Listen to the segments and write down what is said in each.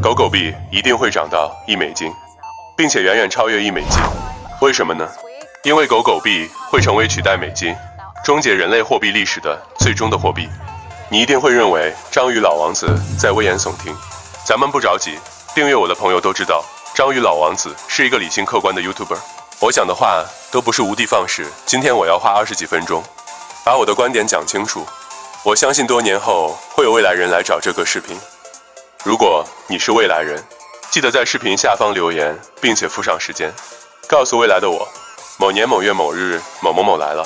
狗狗币一定会涨到$1，并且远远超越$1。为什么呢？因为狗狗币会成为取代美金、终结人类货币历史的最终的货币。你一定会认为章鱼老王子在危言耸听，咱们不着急。订阅我的朋友都知道，章鱼老王子是一个理性客观的 YouTuber。我讲的话都不是无的放矢，今天我要花20几分钟，把我的观点讲清楚。我相信多年后会有未来人来找这个视频。如果你是未来人，记得在视频下方留言，并且附上时间，告诉未来的我，某年某月某日某某某来了，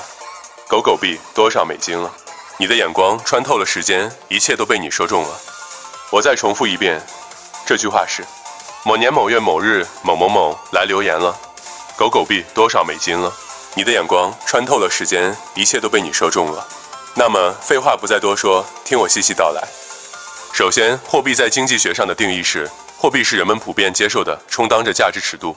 狗狗币多少美金了。你的眼光穿透了时间，一切都被你说中了。我再重复一遍，这句话是：某年某月某日某某某来留言了，狗狗币多少美金了。你的眼光穿透了时间，一切都被你说中了。那么废话不再多说，听我细细道来。首先，货币在经济学上的定义是，货币是人们普遍接受的充当着价值尺度、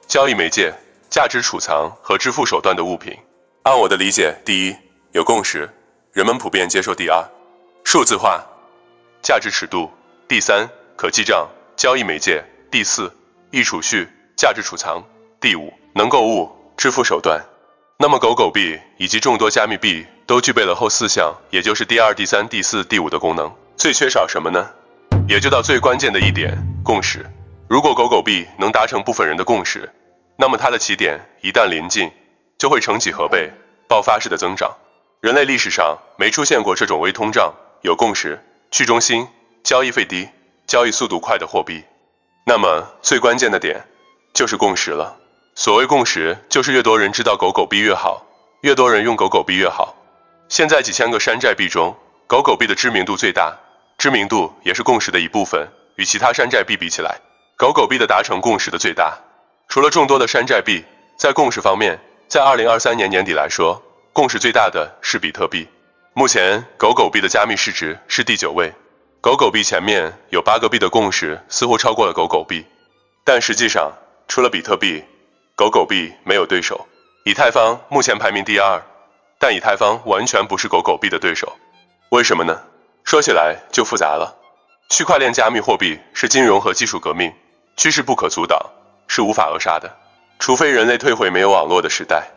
交易媒介、价值储藏和支付手段的物品。按我的理解，第一，有共识，人们普遍接受；第二，数字化，价值尺度；第三，可记账，交易媒介；第四，易储蓄，价值储藏；第五，能购物，支付手段。那么狗狗币以及众多加密币都具备了后4项，也就是第二、第三、第四、第五的功能。最缺少什么呢？也就到最关键的一点，共识。如果狗狗币能达成部分人的共识，那么它的起点一旦临近，就会成几何倍、爆发式的增长。人类历史上没出现过这种微通胀、有共识、去中心、交易费低、交易速度快的货币。那么最关键的点就是共识了。所谓共识，就是越多人知道狗狗币越好，越多人用狗狗币越好。现在几千个山寨币中，狗狗币的知名度最大，知名度也是共识的一部分。与其他山寨币比起来，狗狗币的达成共识的最大。除了众多的山寨币，在共识方面，在2023年年底来说，共识最大的是比特币。目前狗狗币的加密市值是第9位，狗狗币前面有8个币的共识似乎超过了狗狗币，但实际上除了比特币，狗狗币没有对手。以太坊目前排名第2，但以太坊完全不是狗狗币的对手。为什么呢？说起来就复杂了。区块链加密货币是金融和技术革命，趋势不可阻挡，是无法扼杀的，除非人类退回没有网络的时代。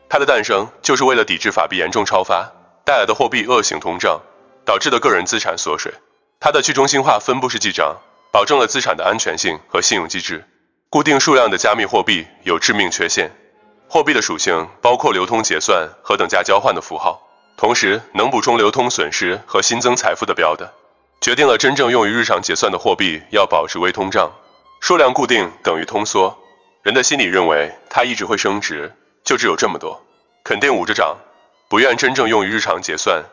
它的诞生就是为了抵制法币严重超发带来的货币恶性通胀导致的个人资产缩水。它的去中心化分布式记账保证了资产的安全性和信用机制。固定数量的加密货币有致命缺陷，货币的属性包括流通结算和等价交换的符号，同时能补充流通损失和新增财富的标的，决定了真正用于日常结算的货币要保持微通胀。数量固定等于通缩，人的心理认为它一直会升值，就只有这么多，肯定捂着涨，不愿真正用于日常结算，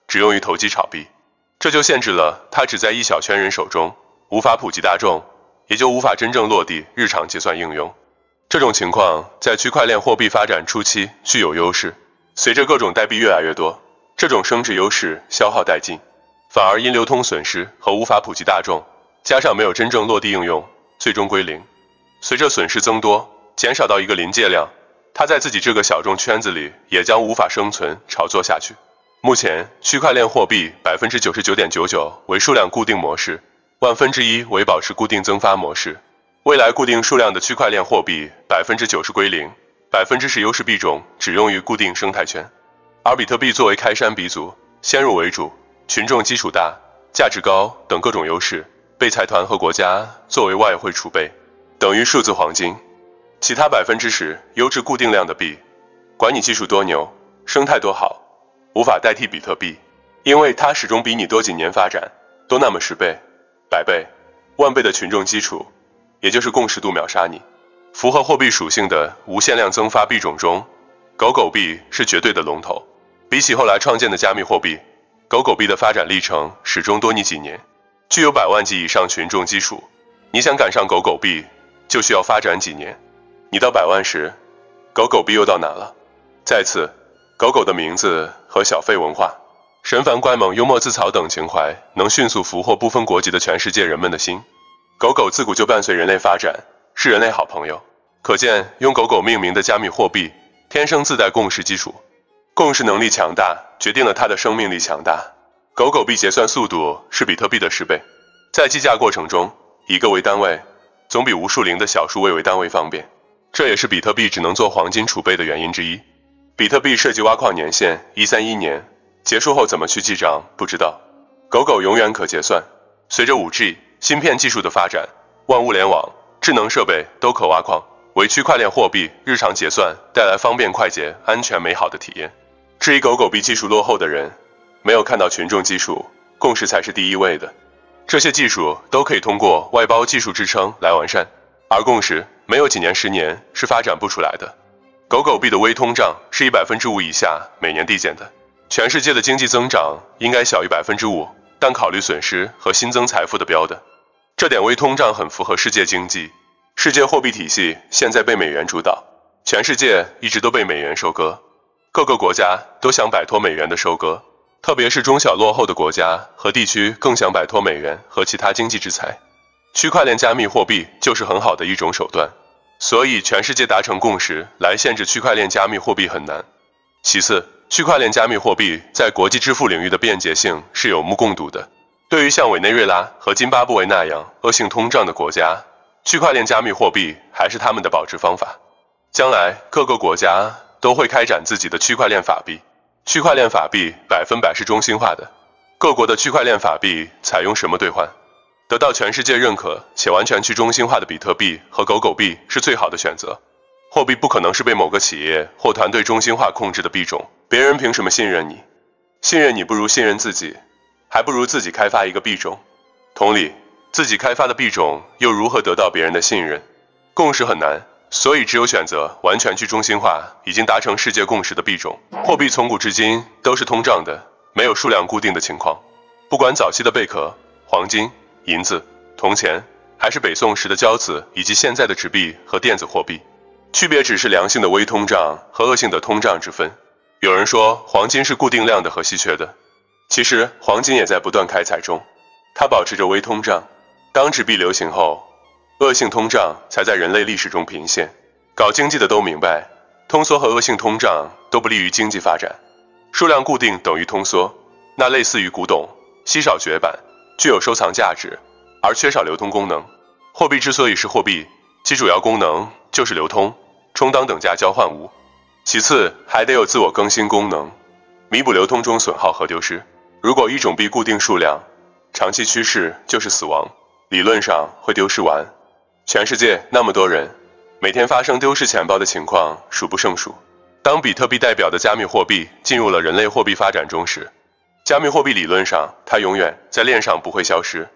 只用于投机炒币，这就限制了它只在一小圈人手中，无法普及大众，也就无法真正落地日常结算应用。这种情况在区块链货币发展初期具有优势，随着各种代币越来越多，这种升值优势消耗殆尽，反而因流通损失和无法普及大众，加上没有真正落地应用，最终归零。随着损失增多，减少到一个临界量，它在自己这个小众圈子里也将无法生存炒作下去。目前区块链货币 99.99% 为数量固定模式，1/1000为保持固定增发模式。未来固定数量的区块链货币 90% 归零，10%优势币种只用于固定生态圈。而比特币作为开山鼻祖，先入为主，群众基础大，价值高等各种优势，被财团和国家作为外汇储备，等于数字黄金。其他 10% 优质固定量的币，管你技术多牛，生态多好，无法代替比特币，因为它始终比你多几年发展，多那么10倍、100倍、10000倍的群众基础，也就是共识度秒杀你。符合货币属性的无限量增发币种中，狗狗币是绝对的龙头。比起后来创建的加密货币，狗狗币的发展历程始终多你几年，具有100万级以上群众基础。你想赶上狗狗币，就需要发展几年。你到100万时，狗狗币又到哪了？再次，狗狗的名字和小费文化、神烦乖萌、幽默自嘲等情怀，能迅速俘获不分国籍的全世界人们的心。狗狗自古就伴随人类发展，是人类好朋友。可见，用狗狗命名的加密货币，天生自带共识基础。共识能力强大，决定了它的生命力强大。狗狗币结算速度是比特币的10倍。在计价过程中，以个为单位，总比无数零的小数位为单位方便。这也是比特币只能做黄金储备的原因之一。比特币涉及挖矿年限131年，结束后怎么去记账不知道。狗狗永远可结算。随着 5G 芯片技术的发展，万物联网、智能设备都可挖矿，为区块链货币日常结算带来方便快捷、安全美好的体验。质疑狗狗币技术落后的人，没有看到群众技术共识才是第一位的。这些技术都可以通过外包技术支撑来完善，而共识没有几年10年是发展不出来的。狗狗币的微通胀是以5%以下每年递减的，全世界的经济增长应该小于5%，但考虑损失和新增财富的标的，这点微通胀很符合世界经济。世界货币体系现在被美元主导，全世界一直都被美元收割，各个国家都想摆脱美元的收割，特别是中小落后的国家和地区更想摆脱美元和其他经济制裁。区块链加密货币就是很好的一种手段，所以全世界达成共识来限制区块链加密货币很难。其次，区块链加密货币在国际支付领域的便捷性是有目共睹的。对于像委内瑞拉和津巴布韦那样恶性通胀的国家，区块链加密货币还是他们的保值方法。将来各个国家都会开展自己的区块链法币，区块链法币100%是中心化的。各国的区块链法币采用什么兑换？得到全世界认可且完全去中心化的比特币和狗狗币是最好的选择。货币不可能是被某个企业或团队中心化控制的币种，别人凭什么信任你？信任你不如信任自己，还不如自己开发一个币种。同理，自己开发的币种又如何得到别人的信任？共识很难，所以只有选择完全去中心化、已经达成世界共识的币种。货币从古至今都是通胀的，没有数量固定的情况。不管早期的贝壳、黄金、银子、铜钱，还是北宋时的交子，以及现在的纸币和电子货币，区别只是良性的微通胀和恶性的通胀之分。有人说黄金是固定量的和稀缺的，其实黄金也在不断开采中，它保持着微通胀。当纸币流行后，恶性通胀才在人类历史中频现。搞经济的都明白，通缩和恶性通胀都不利于经济发展。数量固定等于通缩，那类似于古董，稀少绝版，具有收藏价值，而缺少流通功能。货币之所以是货币，其主要功能就是流通，充当等价交换物。其次还得有自我更新功能，弥补流通中损耗和丢失。如果一种币固定数量，长期趋势就是死亡，理论上会丢失完。全世界那么多人，每天发生丢失钱包的情况数不胜数。当比特币代表的加密货币进入了人类货币发展中时，加密货币理论上它永远在链上不会消失，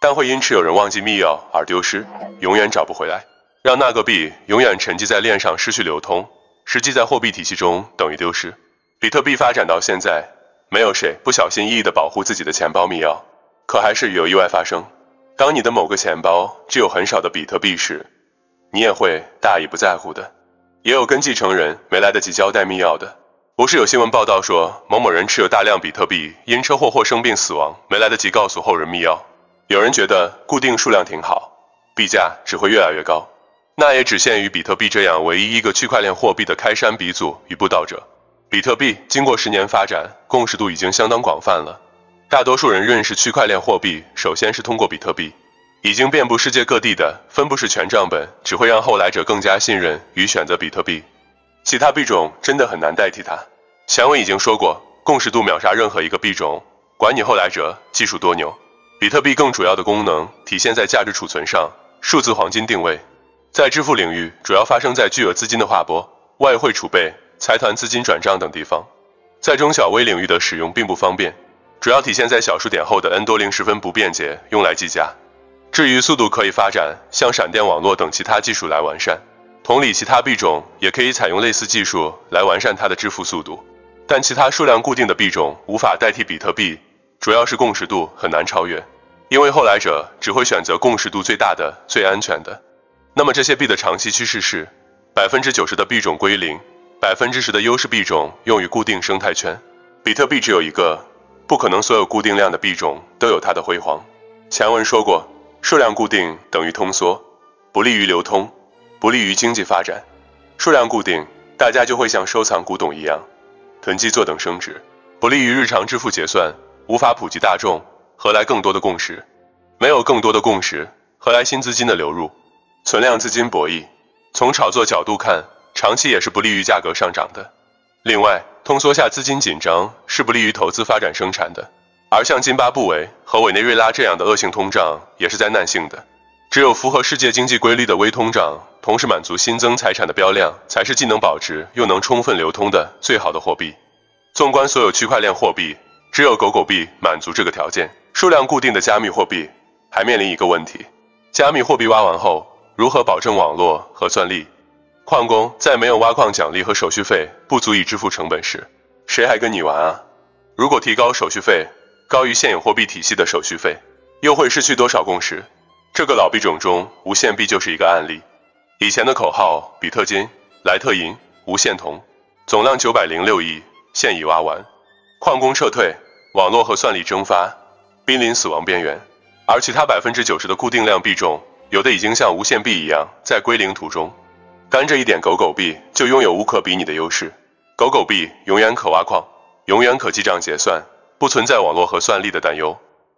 但会因持有人忘记密钥而丢失，永远找不回来，让那个币永远沉寂在链上失去流通，实际在货币体系中等于丢失。比特币发展到现在，没有谁不小心翼翼地保护自己的钱包密钥，可还是有意外发生。当你的某个钱包只有很少的比特币时，你也会大意不在乎的。也有跟继承人没来得及交代密钥的。不是有新闻报道说某某人持有大量比特币，因车祸或生病死亡，没来得及告诉后人密钥。有人觉得固定数量挺好，币价只会越来越高。那也只限于比特币这样唯一一个区块链货币的开山鼻祖与布道者。比特币经过10年发展，共识度已经相当广泛了。大多数人认识区块链货币，首先是通过比特币。已经遍布世界各地的分布式全账本，只会让后来者更加信任与选择比特币。其他币种真的很难代替它。前文已经说过，共识度秒杀任何一个币种，管你后来者技术多牛。比特币更主要的功能体现在价值储存上，数字黄金定位。在支付领域，主要发生在巨额资金的划拨、外汇储备、财团资金转账等地方。在中小微领域的使用并不方便，主要体现在小数点后的 N 多零十分不便捷，用来计价。至于速度，可以发展像闪电网络等其他技术来完善。同理，其他币种也可以采用类似技术来完善它的支付速度。但其他数量固定的币种无法代替比特币，主要是共识度很难超越，因为后来者只会选择共识度最大的、最安全的。那么这些币的长期趋势是90%的币种归零，10%的优势币种用于固定生态圈。比特币只有一个，不可能所有固定量的币种都有它的辉煌。前文说过，数量固定等于通缩，不利于流通，不利于经济发展。数量固定，大家就会像收藏古董一样，囤积坐等升值，不利于日常支付结算，无法普及大众，何来更多的共识？没有更多的共识，何来新资金的流入？存量资金博弈，从炒作角度看，长期也是不利于价格上涨的。另外，通缩下资金紧张是不利于投资发展生产的。而像津巴布韦和委内瑞拉这样的恶性通胀也是灾难性的。只有符合世界经济规律的微通胀，同时满足新增财产的标量，才是既能保值又能充分流通的最好的货币。纵观所有区块链货币，只有狗狗币满足这个条件。数量固定的加密货币还面临一个问题：加密货币挖完后，如何保证网络和算力？矿工在没有挖矿奖励和手续费不足以支付成本时，谁还跟你玩啊？如果提高手续费高于现有货币体系的手续费，又会失去多少共识？这个老币种中，无限币就是一个案例。以前的口号比特金、莱特银、无限铜，总量906亿，现已挖完。矿工撤退，网络和算力蒸发，濒临死亡边缘。而其他90%的固定量币种，有的已经像无限币一样在归零途中。干这一点，狗狗币就拥有无可比拟的优势。狗狗币永远可挖矿，永远可记账结算，不存在网络和算力的担忧。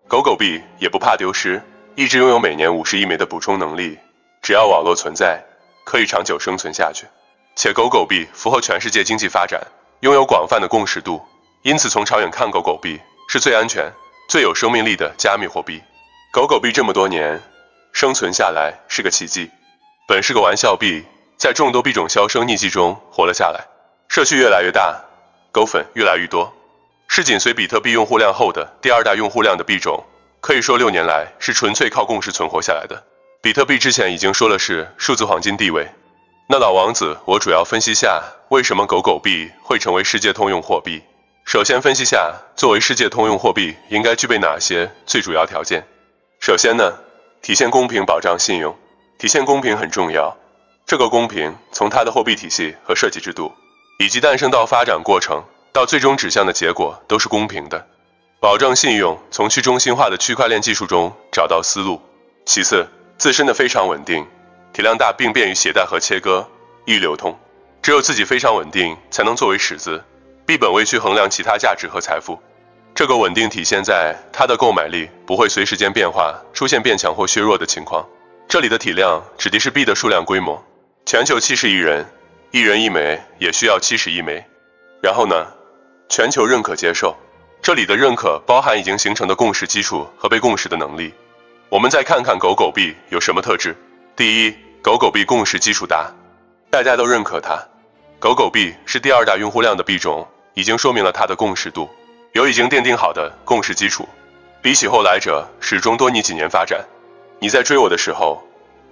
狗狗币也不怕丢失，一直拥有每年50亿枚的补充能力，只要网络存在，可以长久生存下去。且狗狗币符合全世界经济发展，拥有广泛的共识度，因此从长远看，狗狗币是最安全、最有生命力的加密货币。狗狗币这么多年生存下来是个奇迹，本是个玩笑币，在众多币种销声匿迹中活了下来。社区越来越大，狗粉越来越多，是紧随比特币用户量后的第2大用户量的币种。可以说6年来是纯粹靠共识存活下来的。比特币之前已经说了是数字黄金地位，那老王子，我主要分析下为什么狗狗币会成为世界通用货币。首先分析下作为世界通用货币应该具备哪些最主要条件。首先呢，体现公平，保障信用。体现公平很重要，这个公平从它的货币体系和设计制度，以及诞生到发展过程到最终指向的结果都是公平的。保证信用，从去中心化的区块链技术中找到思路。其次，自身的非常稳定，体量大并便于携带和切割，易流通。只有自己非常稳定，才能作为尺子，币本位去衡量其他价值和财富。这个稳定体现在它的购买力不会随时间变化出现变强或削弱的情况。这里的体量指的是币的数量规模，全球70亿人，1人1枚也需要70亿枚。然后呢，全球认可接受。这里的认可包含已经形成的共识基础和被共识的能力。我们再看看狗狗币有什么特质。第一，狗狗币共识基础大，大家都认可它。狗狗币是第2大用户量的币种，已经说明了它的共识度，有已经奠定好的共识基础。比起后来者，始终多你几年发展。你在追我的时候，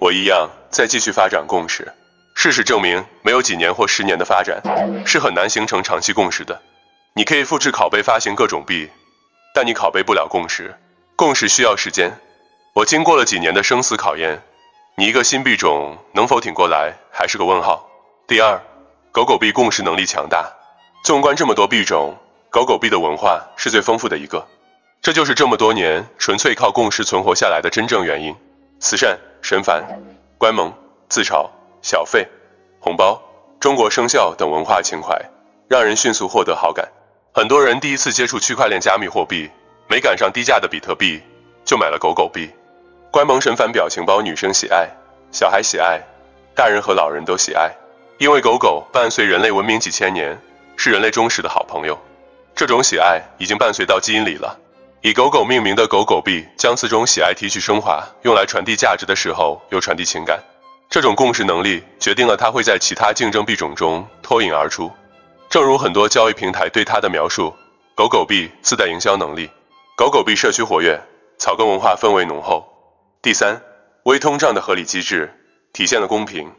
我一样在继续发展共识。事实证明，没有几年或10年的发展，是很难形成长期共识的。你可以复制拷贝发行各种币，但你拷贝不了共识。共识需要时间。我经过了几年的生死考验，你一个新币种能否挺过来还是个问号。第二，狗狗币共识能力强大。纵观这么多币种，狗狗币的文化是最丰富的一个，这就是这么多年纯粹靠共识存活下来的真正原因。慈善、神凡、官盟、自嘲、小费、红包、中国生肖等文化情怀，让人迅速获得好感。很多人第一次接触区块链加密货币，没赶上低价的比特币，就买了狗狗币。官盟神反表情包，女生喜爱，小孩喜爱，大人和老人都喜爱，因为狗狗伴随人类文明几千年，是人类忠实的好朋友。这种喜爱已经伴随到基因里了。以狗狗命名的狗狗币，将此种喜爱提取升华，用来传递价值的时候，又传递情感。这种共识能力决定了它会在其他竞争币种中脱颖而出。正如很多交易平台对它的描述，狗狗币自带营销能力，狗狗币社区活跃，草根文化氛围浓厚。第三，微通胀的合理机制，体现了公平，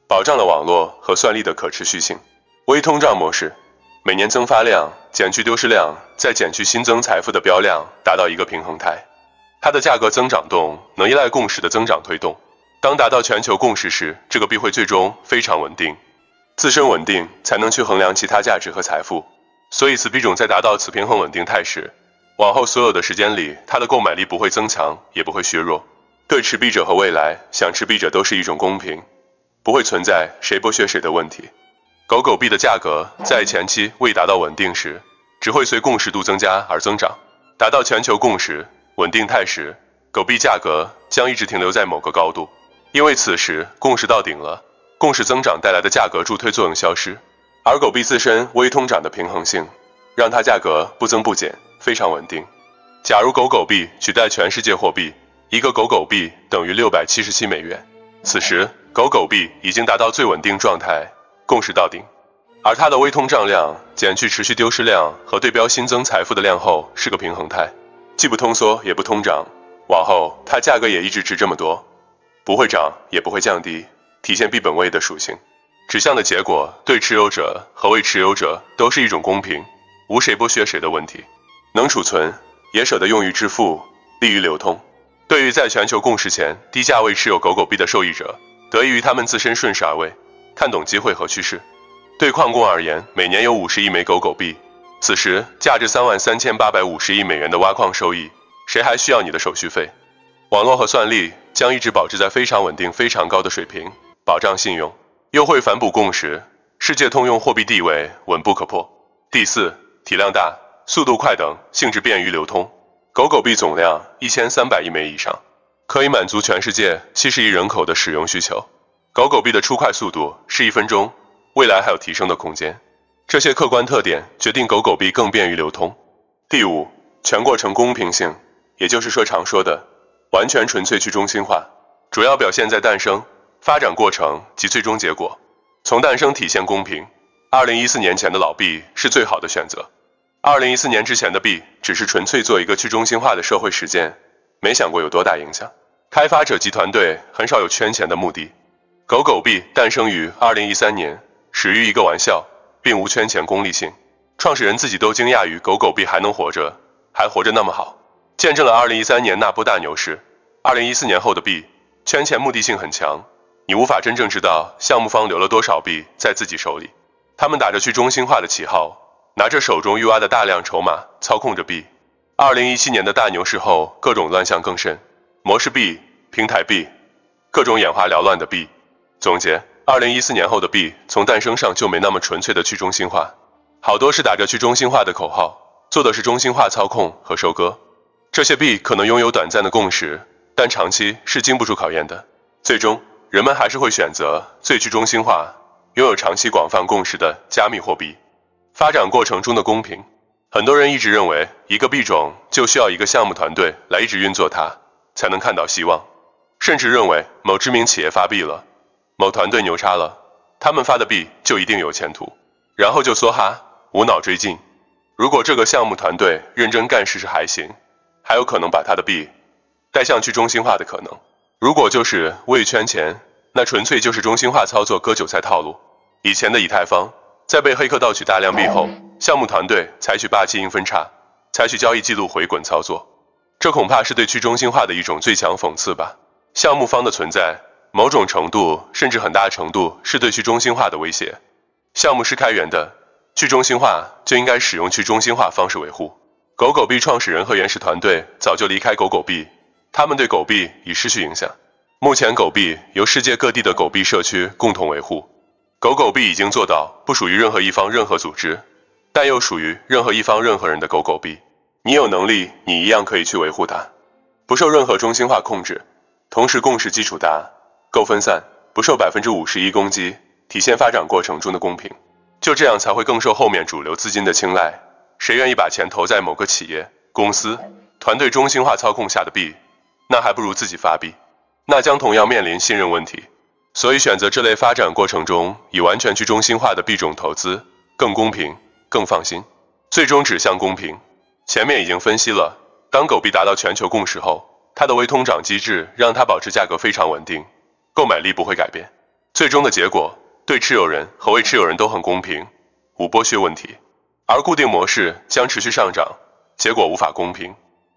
保障了网络和算力的可持续性。微通胀模式，每年增发量减去丢失量，再减去新增财富的标量，达到一个平衡态。它的价格增长动能依赖共识的增长推动。当达到全球共识时，这个币会最终非常稳定。自身稳定才能去衡量其他价值和财富，所以此币种在达到此平衡稳定态时，往后所有的时间里，它的购买力不会增强，也不会削弱。对持币者和未来想持币者都是一种公平，不会存在谁剥削谁的问题。狗狗币的价格在前期未达到稳定时，只会随共识度增加而增长，达到全球共识稳定态时，狗币价格将一直停留在某个高度，因为此时共识到顶了，共识增长带来的价格助推作用消失，而狗币自身微通胀的平衡性，让它价格不增不减，非常稳定。假如狗币取代全世界货币，一个狗币等于677美元，此时狗币已经达到最稳定状态，共识到顶。而它的微通胀量减去持续丢失量和对标新增财富的量后，是个平衡态，既不通缩也不通胀，往后它价格也一直值这么多，不会涨也不会降低，体现币本位的属性。指向的结果对持有者和未持有者都是一种公平，无谁剥削谁的问题。能储存也舍得用于支付，利于流通。对于在全球共识前低价位持有狗币的受益者，得益于他们自身顺势而为，看懂机会和趋势。对矿工而言，每年有50亿枚狗币，此时价值33850亿美元的挖矿收益，谁还需要你的手续费？网络和算力将一直保持在非常稳定、非常高的水平，保障信用，又会反哺共识，世界通用货币地位稳不可破。第四，体量大、速度快等性质便于流通。狗币总量1300亿枚以上，可以满足全世界70亿人口的使用需求。狗币的出快速度是1分钟，未来还有提升的空间。这些客观特点决定狗币更便于流通。第五，全过程公平性，也就是常说的完全纯粹去中心化，主要表现在诞生、发展过程及最终结果。从诞生体现公平，2014年前的老币是最好的选择。2014年之前的币只是纯粹做一个去中心化的社会实践，没想过有多大影响。开发者及团队很少有圈钱的目的。狗币诞生于2013年，始于一个玩笑，并无圈钱功利性。创始人自己都惊讶于狗币还能活着，还活着那么好，见证了2013年那波大牛市。2014年后的币圈钱目的性很强，你无法真正知道项目方留了多少币在自己手里，他们打着去中心化的旗号，拿着手中预挖的大量筹码操控着币。2017年的大牛市后，各种乱象更甚，模式币、平台币，各种眼花缭乱的币。总结，2014年后的币从诞生上就没那么纯粹的去中心化，好多是打着去中心化的口号，做的是中心化操控和收割。这些币可能拥有短暂的共识，但长期是经不住考验的。最终，人们还是会选择最去中心化、拥有长期广泛共识的加密货币。发展过程中的公平，很多人一直认为一个币种就需要一个项目团队来一直运作它，才能看到希望，甚至认为某知名企业发币了，某团队牛叉了，他们发的币就一定有前途，然后就梭哈，无脑追进。如果这个项目团队认真干事还行，还有可能把他的币带向去中心化的可能。如果就是为圈钱，那纯粹就是中心化操作割韭菜套路。以前的以太坊在被黑客盗取大量币后，项目团队采取霸气硬分叉，采取交易记录回滚操作，这恐怕是对去中心化的一种最强讽刺吧。项目方的存在，某种程度甚至很大程度是对去中心化的威胁。项目是开源的，去中心化就应该使用去中心化方式维护。狗币创始人和原始团队早就离开狗币，他们对狗币已失去影响。目前狗币由世界各地的狗币社区共同维护。狗币已经做到不属于任何一方任何组织，但又属于任何一方任何人的狗币。你有能力，你一样可以去维护它，不受任何中心化控制，同时共识基础大，够分散，不受51%攻击，体现发展过程中的公平。就这样才会更受后面主流资金的青睐。谁愿意把钱投在某个企业、公司、团队中心化操控下的币，那还不如自己发币，那将同样面临信任问题。所以选择这类发展过程中以完全去中心化的币种投资，更公平、更放心，最终指向公平。前面已经分析了，当狗币达到全球共识后，它的微通胀机制让它保持价格非常稳定，购买力不会改变。最终的结果对持有人和未持有人都很公平，无剥削问题。而固定模式将持续上涨，结果无法公平。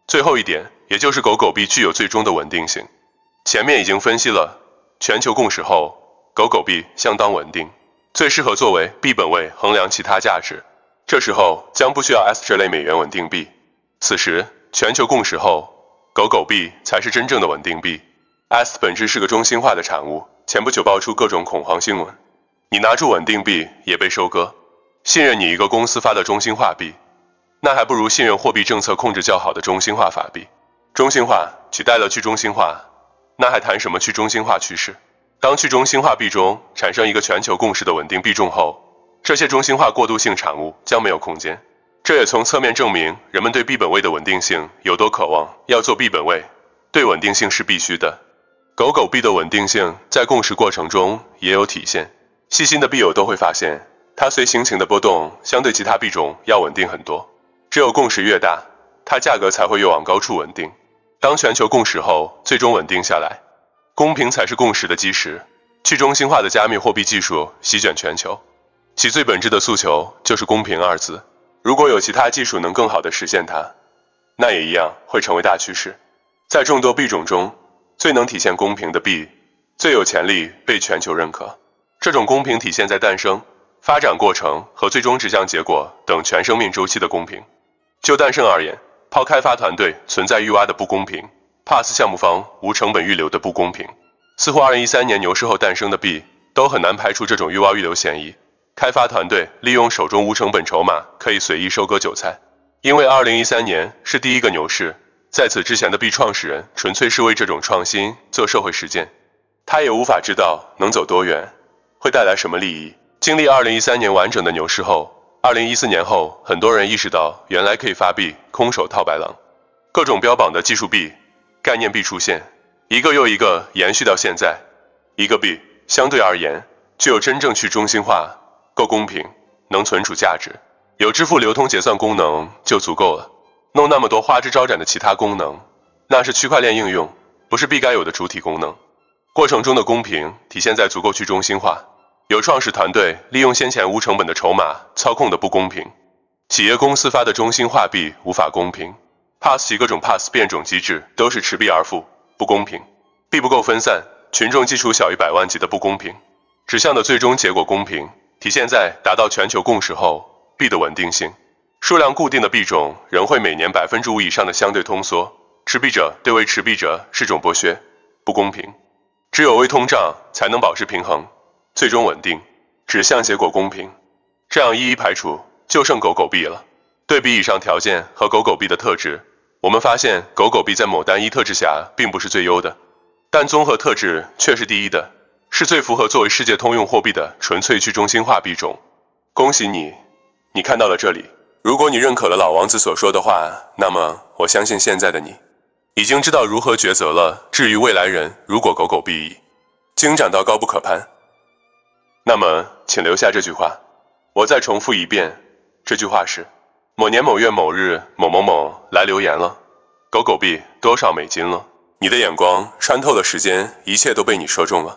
最后一点，也就是狗币具有最终的稳定性。前面已经分析了，全球共识后，狗币相当稳定，最适合作为币本位衡量其他价值。这时候将不需要 S 这类美元稳定币。此时全球共识后，狗币才是真正的稳定币。S 本质是个中心化的产物，前不久爆出各种恐慌新闻，你拿住稳定币也被收割。信任你一个公司发的中心化币，那还不如信任货币政策控制较好的中心化法币。中心化取代了去中心化，那还谈什么去中心化趋势？当去中心化币中产生一个全球共识的稳定币种后，这些中心化过渡性产物将没有空间。这也从侧面证明人们对币本位的稳定性有多渴望。要做币本位，对稳定性是必须的。狗狗币的稳定性在共识过程中也有体现。细心的币友都会发现，它随行情的波动相对其他币种要稳定很多。只有共识越大，它价格才会越往高处稳定。当全球共识后最终稳定下来，公平才是共识的基石。去中心化的加密货币技术席卷全球，其最本质的诉求就是公平二字。如果有其他技术能更好地实现它，那也一样会成为大趋势。在众多币种中，最能体现公平的币，最有潜力被全球认可。这种公平体现在诞生、发展过程和最终指向结果等全生命周期的公平。就诞生而言，抛开发团队存在预挖的不公平 ，Pass 项目方无成本预留的不公平，似乎2013年牛市后诞生的币都很难排除这种预挖预留嫌疑。开发团队利用手中无成本筹码可以随意收割韭菜，因为2013年是第一个牛市，在此之前的币创始人纯粹是为这种创新做社会实践，他也无法知道能走多远，会带来什么利益。经历2013年完整的牛市后，2014年后，很多人意识到原来可以发币空手套白狼，各种标榜的技术币、概念币出现，一个又一个延续到现在。一个币相对而言具有真正去中心化，够公平，能存储价值，有支付流通结算功能就足够了。弄那么多花枝招展的其他功能，那是区块链应用，不是币该有的主体功能。过程中的公平体现在足够去中心化，有创始团队利用先前无成本的筹码操控的不公平，企业公司发的中心化币无法公平 ，Pass 及各种 Pass 变种机制都是持币而富，不公平，币不够分散，群众基础小于100万级的不公平。指向的最终结果公平体现在达到全球共识后，币的稳定性。数量固定的币种仍会每年5%以上的相对通缩，持币者对未持币者是种剥削，不公平。只有微通胀才能保持平衡，最终稳定，指向结果公平。这样一一排除，就剩狗狗币了。对比以上条件和狗狗币的特质，我们发现狗狗币在某单一特质下并不是最优的，但综合特质却是第一的，是最符合作为世界通用货币的纯粹去中心化币种。恭喜你，你看到了这里。如果你认可了老王子所说的话，那么我相信现在的你已经知道如何抉择了。至于未来人，如果狗狗币已经涨到高不可攀，那么请留下这句话，我再重复一遍，这句话是：某年某月某日某某某来留言了，狗狗币多少美金了？你的眼光穿透了时间，一切都被你说中了。